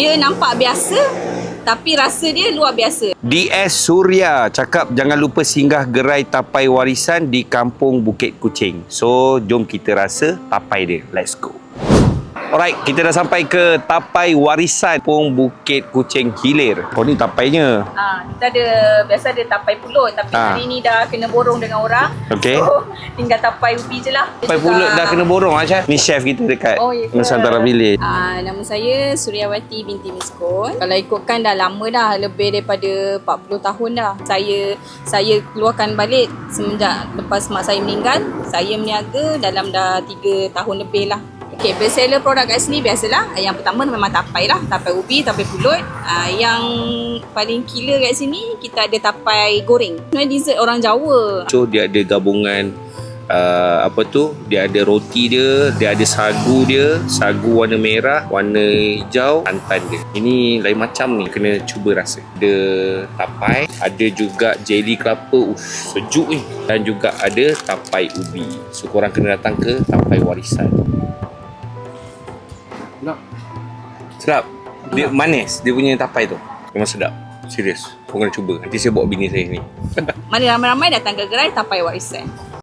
Dia nampak biasa, tapi rasa dia luar biasa. DS Suria cakap jangan lupa singgah gerai tapai warisan di Kampung Bukit Kucing. So, jom kita rasa tapai dia. Let's go. Alright, kita dah sampai ke tapai warisan Kampung Bukit Kucing Hilir. Oh, ni tapainya. Kita biasa ada tapai pulut, tapi hari ni dah kena borong dengan orang. Okey. So, tinggal tapai ubi je lah. Tapai pulut dah kena borong Aisyah. Ni chef kita dekat Nusantara Village. Nama saya Suryawati binti Miskun. Kalau ikutkan dah lama dah, lebih daripada 40 tahun dah. Saya keluarkan balik semenjak lepas mak saya meninggal. Saya meniaga dalam dah 3 tahun lebih lah. Okay, best seller produk kat sini biasalah. Yang pertama memang tapai lah. Tapai ubi, tapai pulut. Yang paling killer kat sini, kita ada tapai goreng. Sebenarnya dessert orang Jawa. So, dia ada gabungan dia ada roti dia, dia ada sagu dia, sagu warna merah, warna hijau, santan dia. Ini lain macam ni, kena cuba rasa. Ada tapai, ada juga jelly kelapa, sejuk ni. Dan juga ada tapai ubi. So, korang kena datang ke tapai warisan. Sedap. Dia manis, dia punya tapai tu. Memang sedap. Serius. Korang kena cuba. Nanti saya bawa bini saya ni. Mari ramai-ramai datang ke gerai tapai warisan.